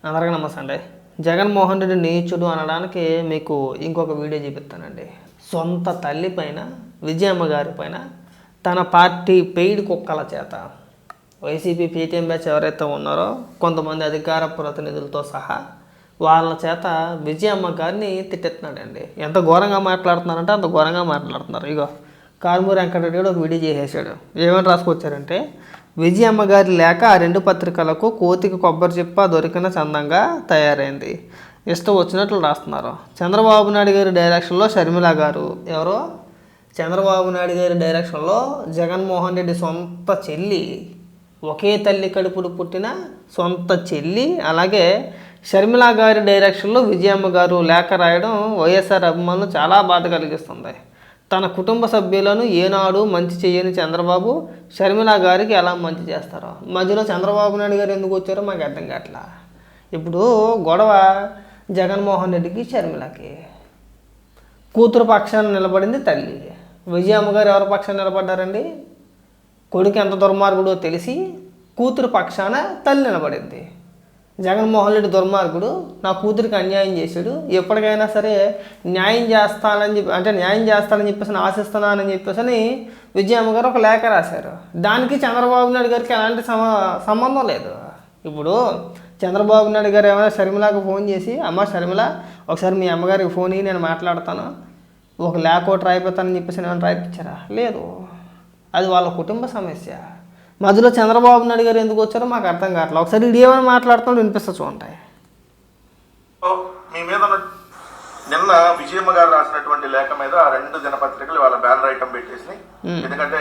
అందరికీ నమస్తే అండి. జగన్మోహన్ రెడ్డి నీచుడు అనడానికి మీకు ఇంకొక వీడియో చూపిస్తానండి. సొంత తల్లి పైన, విజయమ్మ గారి పైన తన పార్టీ పెయిడ్ కుక్కల చేత వైసీపీ పీటీఎం బ్యాచ్ ఎవరైతే ఉన్నారో కొంతమంది అధికార ప్రతినిధులతో సహా వాళ్ళ చేత విజయమ్మ గారిని తిట్టెత్తున్నాడండి. ఎంత ఘోరంగా మాట్లాడుతున్నారంటే అంత ఘోరంగా మాట్లాడుతున్నారు. ఇగో కారుమూరి వెంకటరెడ్డి కూడా ఒక వీడియో చేసేసాడు. ఏమని రాసుకొచ్చారంటే, విజయమ్మ గారి లేఖ ఆ రెండు పత్రికలకు కోతికి కొబ్బరి చెప్ప దొరికిన చందంగా తయారైంది. ఇష్టం వచ్చినట్లు రాస్తున్నారు. చంద్రబాబు నాయుడు గారి డైరెక్షన్లో షర్మిల గారు ఎవరో చంద్రబాబు నాయుడు గారి డైరెక్షన్లో జగన్మోహన్ రెడ్డి సొంత చెల్లి, ఒకే తల్లి కడుపుడు పుట్టిన సొంత చెల్లి, అలాగే షర్మిల గారి డైరెక్షన్లో విజయమ్మ గారు లేఖ రాయడం వైఎస్ఆర్ అభిమానులు చాలా బాధ కలిగిస్తుంది. తన కుటుంబ సభ్యులను ఏనాడు మంచి చేయని చంద్రబాబు షర్మిల గారికి ఎలా మంచి చేస్తారో, మధ్యలో చంద్రబాబు నాయుడు గారు ఎందుకు వచ్చారో మాకు అర్థం కావట్లా. ఇప్పుడు గొడవ జగన్మోహన్ రెడ్డికి షర్మిలకి. కూతురు పక్షాన నిలబడింది తల్లి. విజయమ్మ గారు ఎవరి పక్షాన నిలబడ్డారండి? కొడుకు ఎంత దుర్మార్గుడో తెలిసి కూతురు పక్షాన తల్లి నిలబడింది. జగన్మోహన్ రెడ్డి దుర్మార్గుడు, నా కూతురికి అన్యాయం చేశాడు, ఎప్పటికైనా సరే న్యాయం చేస్తానని చెప్పేసి ఆశిస్తున్నానని చెప్పేసి విజయమ్మ గారు ఒక లేఖ రాశారు. దానికి చంద్రబాబు నాయుడు గారికి ఎలాంటి సంబంధం లేదు. ఇప్పుడు చంద్రబాబు నాయుడు గారు ఏమైనా షర్మిలకు ఫోన్ చేసి, అమ్మ షర్మిల ఒకసారి మీ అమ్మగారికి ఫోన్ ఇయ్యి, నేను మాట్లాడతాను, ఒక లేఖ ఒకటి రాయిపోతానని చెప్పేసి ఏమైనా రాయిపించారా? లేదు. అది వాళ్ళ కుటుంబ సమస్య. మధ్యలో చంద్రబాబు నాయుడు గారు ఎందుకు వచ్చారో మాకు అర్థం కావట్లేదు. ఒకసారి ఇది ఏమైనా మాట్లాడుతున్నాడు వినిపిస్తా చూడండి. మీ మీద నిన్న విజయమ్మ గారు రాసినటువంటి లేఖ మీద ఆ రెండు దినపత్రికలు వాళ్ళ బ్యానర్ ఐటమ్ పెట్టేసి, ఎందుకంటే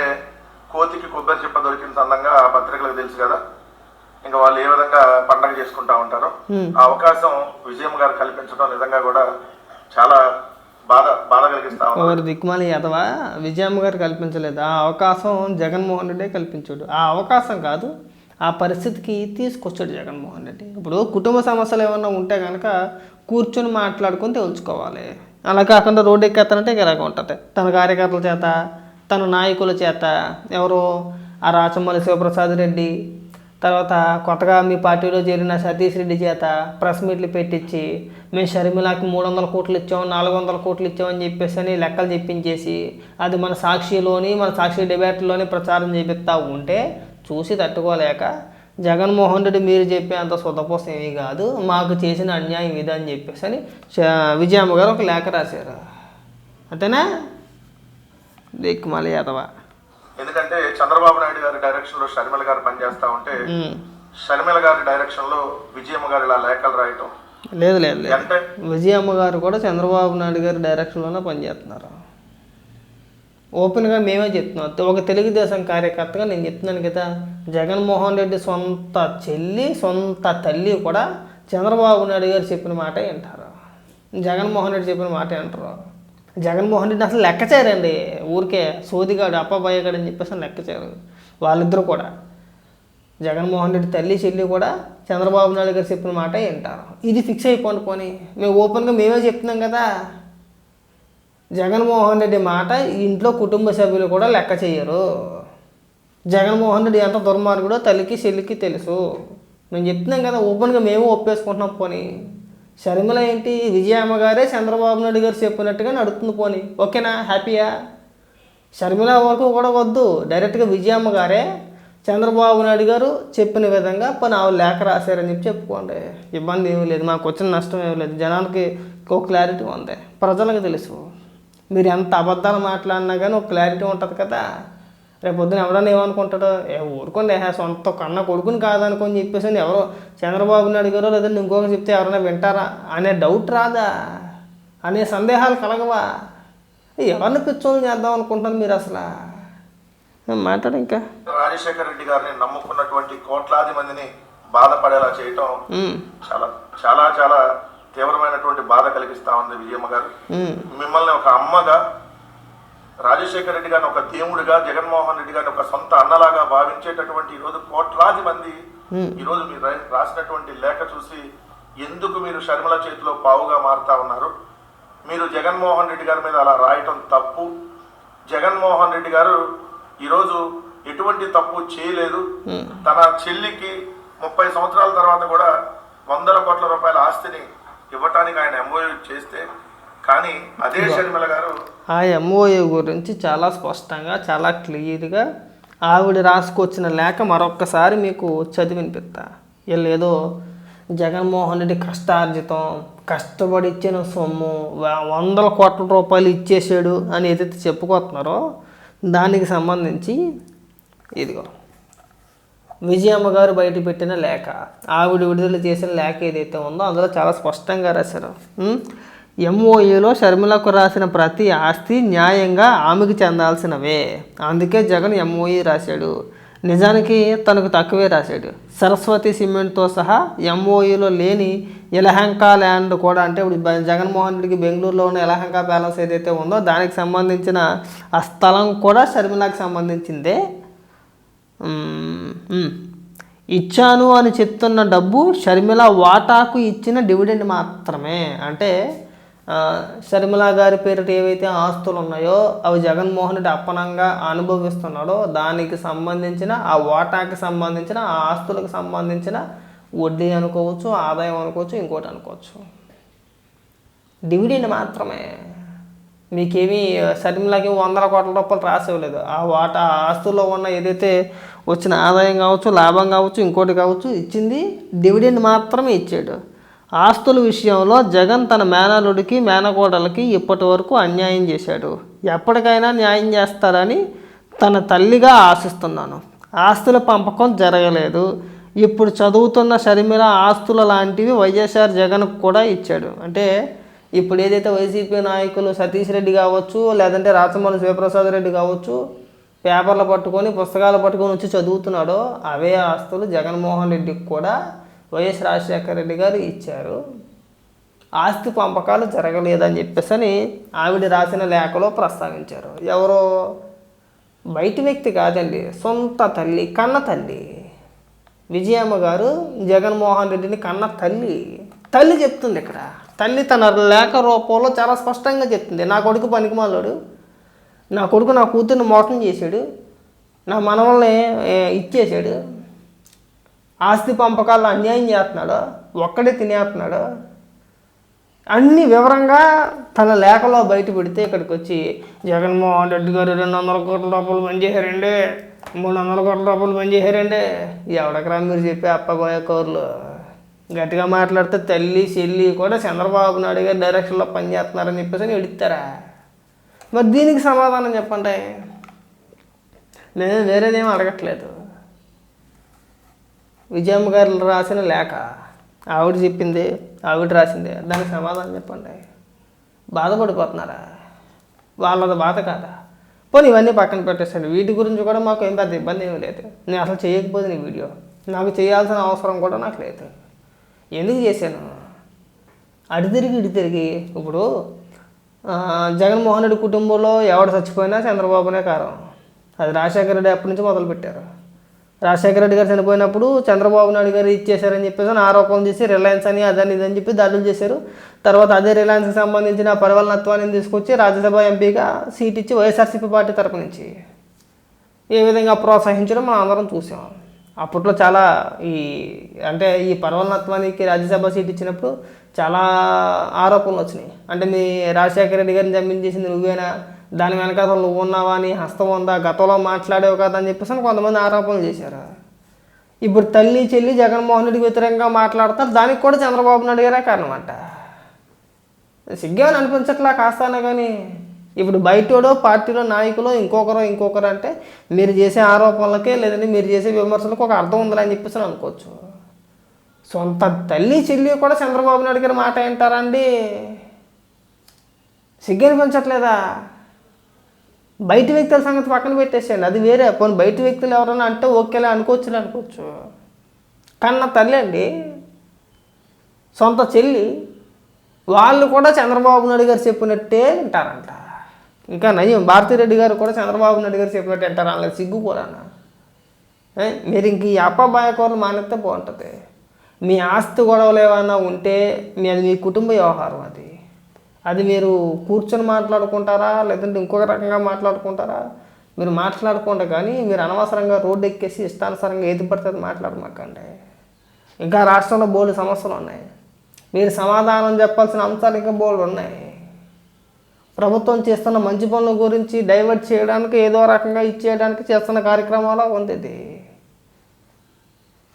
కోతికి కొబ్బరి చెప్ప దొరికిన సందంగా ఆ పత్రికలకు తెలుసు కదా, ఇంకా వాళ్ళు ఏ విధంగా పండగ చేసుకుంటా ఉంటారో ఆ అవకాశం విజయమ్మ గారు కల్పించడం నిజంగా కూడా చాలా బాధ కలిగిస్తా ఉంది. దిక్కుమాలి యాదవ విజయమ్మ గారు కల్పించలేదు, ఆ అవకాశం జగన్మోహన్ రెడ్డి కల్పించాడు. ఆ అవకాశం కాదు, ఆ పరిస్థితికి తీసుకొచ్చాడు జగన్మోహన్ రెడ్డి. ఇప్పుడు కుటుంబ సమస్యలు ఏమన్నా ఉంటే కనుక కూర్చొని మాట్లాడుకొని తెలుసుకోవాలి. అలా కాకుండా రోడ్డు ఎక్కేస్తానంటే ఇలాగ ఉంటుంది. తన కార్యకర్తల చేత, తన నాయకుల చేత, ఎవరో ఆ రాచమల్లి శివప్రసాద్ రెడ్డి, తర్వాత కొత్తగా మీ పార్టీలో చేరిన సతీష్ రెడ్డి చేత ప్రెస్ మీట్లు పెట్టించి, మేము షర్మిలాకి 300 కోట్లు ఇచ్చాం, 400 కోట్లు ఇచ్చామని చెప్పేసి అని లెక్కలు చెప్పించేసి, అది మన సాక్షి డిబేట్లోని ప్రచారం చేపిస్తూ ఉంటే చూసి తట్టుకోలేక, జగన్మోహన్ రెడ్డి మీరు చెప్పే అంత సొంతపోసం ఏమీ కాదు, మాకు చేసిన అన్యాయం ఇది అని చెప్పేసి అని విజయమ్మ గారు ఒక లేఖ రాశారు. అంతేనా? దిక్కుమాలి యాదవ. ఎందుకంటే చంద్రబాబు నాయుడు గారి డైరెక్షన్ లో షర్మిల గారు పనిచేస్తా ఉంటే షర్మిల గారి డైరెక్షన్ లో విజయమ్మ గారు ఇలా లేఖలు రాయటం లేదు. విజయమ్మ గారు కూడా చంద్రబాబు నాయుడు గారి డైరెక్షన్లోనే పనిచేస్తున్నారు. ఓపెన్గా మేమే చెప్తున్నాం. ఒక తెలుగుదేశం కార్యకర్తగా నేను చెప్తున్నాను కదా, జగన్మోహన్ రెడ్డి సొంత చెల్లి, సొంత తల్లి కూడా చంద్రబాబు నాయుడు గారు చెప్పిన మాట వింటారు, జగన్మోహన్ రెడ్డి చెప్పిన మాట వింటారు. జగన్మోహన్ రెడ్డి అసలు లెక్క చేయరండి, ఊరికే సోదిగాడు అప్పబాయగాడు అని చెప్పేసి లెక్క చేయరు. వాళ్ళిద్దరూ కూడా, జగన్మోహన్ రెడ్డి తల్లి చెల్లి కూడా చంద్రబాబు నాయుడు గారు చెప్పిన మాట వింటారు. ఇది ఫిక్స్ అయిపోండి. పోనీ మేము ఓపెన్గా మేమే చెప్తున్నాం కదా, జగన్మోహన్ రెడ్డి మాట ఇంట్లో కుటుంబ సభ్యులు కూడా లెక్క చేయరు. జగన్మోహన్ రెడ్డి ఎంత దుర్మార్గుడో తల్లికి చెల్లికి తెలుసు. మేము చెప్తున్నాం కదా, ఓపెన్గా మేము ఒప్పేసుకుంటున్నాం. పోనీ షర్మిల ఏంటి, విజయమ్మ గారే చంద్రబాబు నాయుడు గారు చెప్పినట్టుగా నడుస్తుంది. పోనీ ఓకేనా? హ్యాపీయా? షర్మిల వరకు కూడా వద్దు, డైరెక్ట్గా విజయమ్మ గారే చంద్రబాబు నాయుడు గారు చెప్పిన విధంగా పని ఆవిడ లేఖ రాశారని చెప్పి చెప్పుకోండి. ఇబ్బంది ఏమీ లేదు, మాకు వచ్చిన నష్టం ఏమీ లేదు. జనానికి ఒక క్లారిటీ ఉంది, ప్రజలకు తెలుసు. మీరు ఎంత అబద్ధాలు మాట్లాడినా కానీ ఒక క్లారిటీ ఉంటుంది కదా. రేపు పొద్దున ఎవరైనా ఏమనుకుంటాడో, ఊరుకోండి సొంత కన్న కొడుకుని కాదనుకొని చెప్పేసి ఎవరో చంద్రబాబు నాయుడు గారో లేదంటే ఇంకొక చెప్తే ఎవరైనా వింటారా అనే డౌట్ రాదా, అనే సందేహాలు కలగవా? ఎవరిని పిచ్చోళ్ళు చేద్దాం అనుకుంటున్నారు మీరు? అసలు మాట్లాడు. ఇంకా రాజశేఖర రెడ్డి గారిని నమ్ముకున్నటువంటి కోట్లాది మందిని బాధపడేలా చేయటం చాలా చాలా చాలా తీవ్రమైనటువంటి బాధ కలిగిస్తా ఉంది విజయమ్మ గారు. మిమ్మల్ని ఒక అమ్మగా, రాజశేఖర రెడ్డి గారిని ఒక దేవుడిగా, జగన్మోహన్ రెడ్డి గారిని ఒక సొంత అన్నలాగా భావించేటటువంటి ఈరోజు కోట్లాది మంది ఈరోజు మీరు రాసినటువంటి లేఖ చూసి ఎందుకు మీరు షర్మిల చేతిలో పావుగా మారుతా ఉన్నారు? మీరు జగన్మోహన్ రెడ్డి గారి మీద అలా రాయటం తప్పు. జగన్మోహన్ రెడ్డి గారు ఈరోజు ఎటువంటి తప్పు చేయలేదు. తన చెల్లికి 30 సంవత్సరాల తర్వాత కూడా వందల కోట్ల రూపాయల ఆస్తిని ఇవ్వటానికి ఆయన ఎంఓయూ చేస్తే, కానీ అదే షర్మిల గారు ఆ ఎంఓయూ గురించి చాలా స్పష్టంగా చాలా క్లియర్గా ఆవిడ రాసుకొచ్చిన లేఖ మరొక్కసారి మీకు చదివి వినిపిస్తా. వీళ్ళు ఏదో జగన్మోహన్ రెడ్డి కష్టార్జితం, కష్టపడి ఇచ్చిన సొమ్ము వందల కోట్ల రూపాయలు ఇచ్చేసాడు అని ఏదైతే చెప్పుకొస్తున్నారో దానికి సంబంధించి ఇదిగో విజయమ్మ గారు బయట పెట్టిన లేఖ, ఆవిడ విడుదల చేసిన లేఖ ఏదైతే ఉందో అందులో చాలా స్పష్టంగా రాశారు. ఎంఓఏలో షర్మిలకు రాసిన ప్రతి ఆస్తి న్యాయంగా ఆమెకు చెందాల్సినవే, అందుకే జగన్ ఎంఓఏ రాశాడు. నిజానికి తనకు తక్కువే రాశాడు. సరస్వతి సిమెంట్తో సహా ఎంఓఏలో లేని యలహంక ల్యాండ్ కూడా, అంటే ఇప్పుడు జగన్మోహన్ రెడ్డికి బెంగళూరులో ఉన్న యలహంక ప్యాలెస్ ఏదైతే ఉందో దానికి సంబంధించిన ఆ స్థలం కూడా షర్మిలకు సంబంధించిందే. ఇచ్చాను అని చెప్తున్న డబ్బు షర్మిల వాటాకు ఇచ్చిన డివిడెండ్ మాత్రమే. అంటే షర్మిల గారి పేరిట ఏవైతే ఆస్తులు ఉన్నాయో అవి జగన్మోహన్ రెడ్డి అప్పనంగా అనుభవిస్తున్నాడో దానికి సంబంధించిన ఆ వాటాకి సంబంధించిన ఆ ఆస్తులకు సంబంధించిన వడ్డీ అనుకోవచ్చు, ఆదాయం అనుకోవచ్చు, ఇంకోటి అనుకోవచ్చు. డివిడెండ్ మాత్రమే. మీకేమీ షర్మిలకి వందల కోట్ల రూపాయలు రాసివ్వలేదు. ఆ వాటా ఆస్తుల్లో ఉన్న ఏదైతే వచ్చిన ఆదాయం కావచ్చు, లాభం కావచ్చు, ఇంకోటి కావచ్చు, ఇచ్చింది డివిడెండ్ మాత్రమే ఇచ్చాడు. ఆస్తుల విషయంలో జగన్ తన మేనల్లుడికి మేనకోడలకి ఇప్పటి వరకు అన్యాయం చేశాడు. ఎప్పటికైనా న్యాయం చేస్తారని తన తల్లిగా ఆశిస్తున్నాను. ఆస్తుల పంపకం జరగలేదు. ఇప్పుడు చదువుతున్న షర్మిల ఆస్తుల లాంటివి వైఎస్ఆర్ జగన్కు కూడా ఇచ్చాడు. అంటే ఇప్పుడు ఏదైతే వైసీపీ నాయకులు సతీష్ రెడ్డి కావచ్చు, లేదంటే రాచమల్లి శివప్రసాద్ రెడ్డి కావచ్చు, పేపర్లు పట్టుకొని పుస్తకాలు పట్టుకొని వచ్చి చదువుతున్నాడో అవే ఆస్తులు జగన్మోహన్ రెడ్డికి కూడా వైఎస్ రాజశేఖర రెడ్డి గారు ఇచ్చారు. ఆస్తి పంపకాలు జరగలేదని చెప్పేసి ఆవిడ రాసిన లేఖలో ప్రస్తావించారు. ఎవరో బయటి వ్యక్తి కాదండి, సొంత తల్లి, కన్న తల్లి విజయమ్మ గారు జగన్మోహన్ రెడ్డిని కన్న తల్లి చెప్తుంది. ఇక్కడ తల్లి తన లేఖ రూపంలో చాలా స్పష్టంగా చెప్తుంది. నా కొడుకు పనికిమాలోడు, నా కొడుకు నా కూతుర్ని మోసం చేశాడు, నా మనవల్ని ఇచ్చేసాడు, ఆస్తి పంపకాల్లో అన్యాయం చేస్తున్నాడు, ఒక్కడే తినేస్తున్నాడు, అన్ని వివరంగా తన లేఖలో బయట పెడితే ఇక్కడికి వచ్చి జగన్మోహన్ రెడ్డి గారు 200 కోట్ల రూపాయలు పనిచేశారండి, 300 కోట్ల రూపాయలు పనిచేశారండి, ఎవడకరా మీరు చెప్పే అప్పగోయ కౌరులు, గట్టిగా మాట్లాడితే తల్లి చెల్లి కూడా చంద్రబాబు నాయుడు గారు డైరెక్షన్లో పనిచేస్తున్నారని చెప్పేసి ఎడుతారా? మరి దీనికి సమాధానం చెప్పండి. నేను వేరేదేమీ అడగట్లేదు. విజయమ్మ గారు రాసిన లేఖ ఆవిడ చెప్పింది, ఆవిడ రాసిందే, దానికి సమాధానం చెప్పండి. బాధపడిపోతున్నారా? వాళ్ళది బాధ కాదా? పోనీ ఇవన్నీ పక్కన పెట్టేసాను. వీటి గురించి కూడా మాకు ఏం పెద్ద ఇబ్బంది ఏమీ లేదు. నేను అసలు చేయకపోతే నీ వీడియో నాకు చేయాల్సిన అవసరం కూడా నాకు లేదు. ఎందుకు చేశాను? అటు తిరిగి ఇప్పుడు జగన్మోహన్ రెడ్డి కుటుంబంలో ఎవడు చచ్చిపోయినా చంద్రబాబునే కారణం. అది రాజశేఖర రెడ్డి అప్పటి నుంచి మొదలుపెట్టారు. రాజశేఖర రెడ్డి గారు చనిపోయినప్పుడు చంద్రబాబు నాయుడు గారు ఇచ్చేశారని చెప్పేసి ఆరోపణలు చేసి రిలయన్స్ అని అదని ఇదని చెప్పి దాడులు చేశారు. తర్వాత అదే రిలయన్స్కి సంబంధించిన పరిపాలనత్వాన్ని తీసుకొచ్చి రాజ్యసభ ఎంపీగా సీట్ ఇచ్చి వైఎస్ఆర్సీపీ పార్టీ తరపు నుంచి ఏ విధంగా ప్రోత్సహించడం మనం అందరం చూసాం. అప్పట్లో చాలా ఈ పరిపాలనత్వానికి రాజ్యసభ సీట్ ఇచ్చినప్పుడు చాలా ఆరోపణలు వచ్చినాయి. అంటే మీ రాజశేఖర రెడ్డి గారిని జమించేసింది నువ్వేనా, దాని వెనకాల నువ్వు ఉన్నావా, నీ హస్తం ఉందా, గతంలో మాట్లాడేవు కదా అని చెప్పేసి కొంతమంది ఆరోపణలు చేశారు. ఇప్పుడు తల్లి చెల్లి జగన్మోహన్ రెడ్డికి వ్యతిరేకంగా మాట్లాడతారు. దానికి కూడా చంద్రబాబు నాయుడు గారే కారణం అంట. సిగ్గేమని అనిపించట్లా కాస్తానే. కానీ ఇప్పుడు బయటోడో పార్టీలో నాయకులు ఇంకొకరు అంటే మీరు చేసే ఆరోపణలకే లేదంటే మీరు చేసే విమర్శలకు ఒక అర్థం ఉందని చెప్పేసి అనుకోవచ్చు. సొంత తల్లి చెల్లి కూడా చంద్రబాబు నాయుడు గారి మాట వింటారా అండి? సిగ్గు అనిపించట్లేదా? బయట వ్యక్తుల సంగతి పక్కన పెట్టేసేయండి, అది వేరే. పోనీ బయట వ్యక్తులు ఎవరైనా అంటే ఓకేలా అనుకోవచ్చు. కన్న తల్లి అండి, సొంత చెల్లి, వాళ్ళు కూడా చంద్రబాబు నాయుడు గారు చెప్పినట్టే వింటారంట. ఇంకా నయం భారతిరెడ్డి గారు కూడా చంద్రబాబు నాయుడు గారు చెప్పినట్టు వింటారు. అలా సిగ్గు కూడా మీరు ఇంక ఈ అప్పబాయకూరలు మానేస్తే బాగుంటుంది. మీ ఆస్తి గొడవలు ఏమైనా ఉంటే అది మీ కుటుంబ వ్యవహారం. అది మీరు కూర్చొని మాట్లాడుకుంటారా లేదంటే ఇంకొక రకంగా మాట్లాడుకుంటారా? మీరు మాట్లాడుకుంటా, కానీ మీరు అనవసరంగా రోడ్డు ఎక్కేసి ఇష్టానుసారంగా ఏది పడుతుంది మాట్లాడమాకండి. ఇంకా రాష్ట్రంలో బోల్డు సమస్యలు ఉన్నాయి. మీరు సమాధానం చెప్పాల్సిన అంశాలు ఇంకా బోల్డు ఉన్నాయి. ప్రభుత్వం చేస్తున్న మంచి పనుల గురించి డైవర్ట్ చేయడానికి ఏదో రకంగా ఇచ్చేయడానికి చేస్తున్న కార్యక్రమాలు ఉంది ఇది.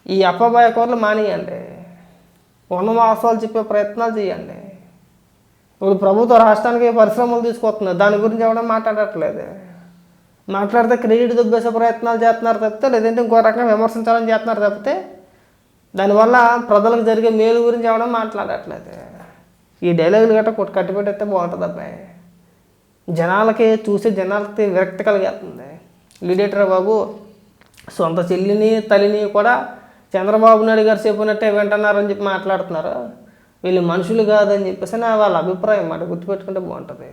ఈ అపభాయ కూరలు మానేయండి. ఉన్నవాసాలు చెప్పే ప్రయత్నాలు చేయండి. ఇప్పుడు ప్రభుత్వం రాష్ట్రానికి పరిశ్రమలు తీసుకొస్తుంది, దాని గురించి ఎవడం మాట్లాడట్లేదు. మాట్లాడితే క్రెడిట్ దుబ్బేసే ప్రయత్నాలు చేస్తున్నారు తప్పితే, లేదంటే ఇంకో రకంగా విమర్శించాలని చేస్తున్నారు తప్పితే, దానివల్ల ప్రజలకు జరిగే మేలు గురించి ఎవడం మాట్లాడట్లేదు. ఈ డైలాగులు గట్రా కట్టిపెట్టేస్తే బాగుంటుంది అబ్బాయి. జనాలకి విరక్తి కలిగేస్తుంది. లీడేటర్ బాబు సొంత చెల్లిని తల్లిని కూడా చంద్రబాబు నాయుడు గారు చెప్పినట్టే వింటున్నారని చెప్పి మాట్లాడుతున్నారు. వీళ్ళు మనుషులు కాదని చెప్పేసి వాళ్ళ అభిప్రాయం మాట గుర్తుపెట్టుకుంటే బాగుంటుంది.